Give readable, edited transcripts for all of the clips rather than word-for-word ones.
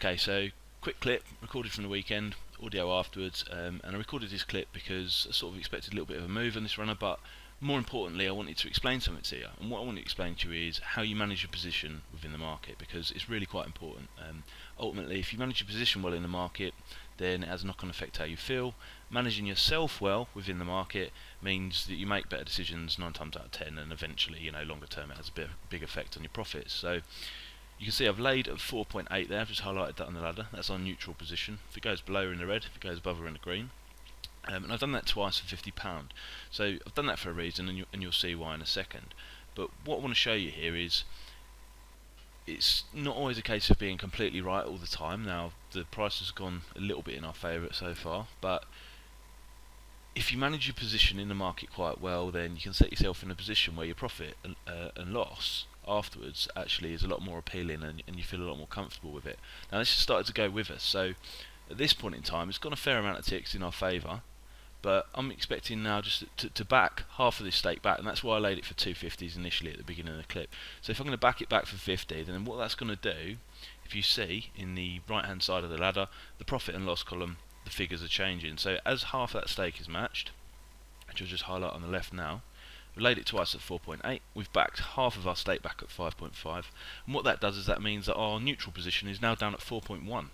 Okay, so quick clip recorded from the weekend, audio afterwards, and I recorded this clip because I sort of expected a little bit of a move on this runner, but more importantly I wanted to explain something to you, and what I want to explain to you is how you manage your position within the market, because it's really quite important. Ultimately, if you manage your position well in the market, then it has a knock-on effect how you feel. Managing yourself well within the market means that you make better decisions 9 times out of 10, and eventually, longer term it has a big effect on your profits. So you can see I've laid at 4.8 there. I've just highlighted that on the ladder. That's our neutral position. If it goes below, we're in the red. If it goes above, we're in the green. And I've done that twice for £50. So I've done that for a reason, and you'll see why in a second. But what I want to show you here is it's not always a case of being completely right all the time. Now, the price has gone a little bit in our favour so far, but if you manage your position in the market quite well, then you can set yourself in a position where your profit and loss afterwards actually is a lot more appealing, and you feel a lot more comfortable with it. Now this has started to go with us, so at this point in time it's gone a fair amount of ticks in our favour, but I'm expecting now just to back half of this stake back, and that's why I laid it for 250s initially at the beginning of the clip. So if I'm going to back it back for 50, then what that's going to do, if you see in the right hand side of the ladder, the profit and loss column, the figures are changing. So as half of that stake is matched, which I'll just highlight on the left now, we laid it twice at 4.8, we've backed half of our stake back at 5.5, and what that does is that means that our neutral position is now down at 4.1.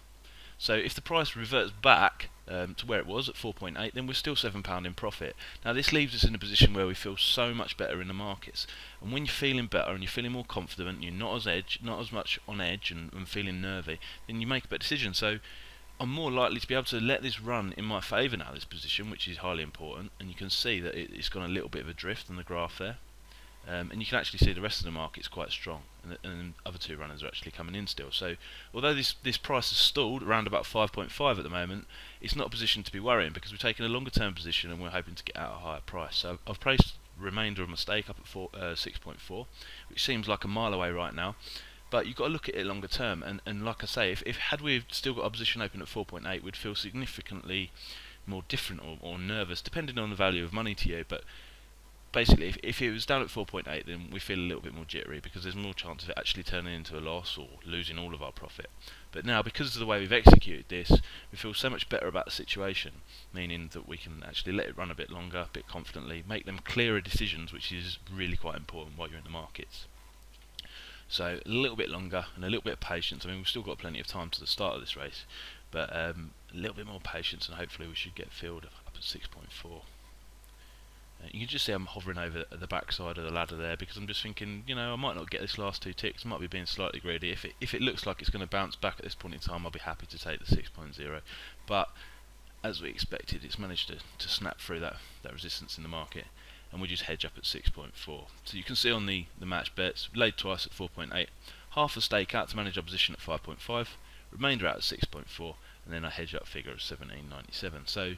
So if the price reverts back to where it was at 4.8, then we're still £7 in profit. Now this leaves us in a position where we feel so much better in the markets, and when you're feeling better and you're feeling more confident, you're not as much on edge and feeling nervy, then you make a better decision. So I'm more likely to be able to let this run in my favour now, this position, which is highly important, and you can see that it's gone a little bit of a drift on the graph there, and you can actually see the rest of the market's quite strong, and other two runners are actually coming in still. So although this price has stalled around about 5.5 at the moment, it's not a position to be worrying, because we're taking a longer term position and we're hoping to get out a higher price. So I've placed the remainder of my stake up at 6.4, which seems like a mile away right now. But you've got to look at it longer term, and like I say, if had we still got our position open at 4.8, we'd feel significantly more different or nervous, depending on the value of money to you. But basically, if it was down at 4.8, then we feel a little bit more jittery, because there's more chance of it actually turning into a loss or losing all of our profit. But now, because of the way we've executed this, we feel so much better about the situation, meaning that we can actually let it run a bit longer, a bit confidently, make them clearer decisions, which is really quite important while you're in the markets. So a little bit longer and a little bit of patience. I mean, we've still got plenty of time to the start of this race, but a little bit more patience, and hopefully we should get filled up at 6.4. You can just see I'm hovering over the back side of the ladder there, because I'm just thinking, I might not get this last two ticks. I might be being slightly greedy. If it looks like it's going to bounce back at this point in time, I'll be happy to take the 6.0. But as we expected, it's managed to snap through that resistance in the market, and we just hedge up at 6.4. So you can see on the match bets, laid twice at 4.8, half a stake out to manage our position at 5.5, remainder out at 6.4, and then a hedge up figure of 17.97. So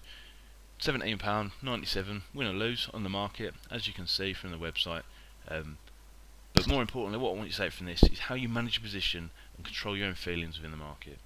£17.97, win or lose on the market, as you can see from the website. But more importantly, what I want you to take from this is how you manage your position and control your own feelings within the market.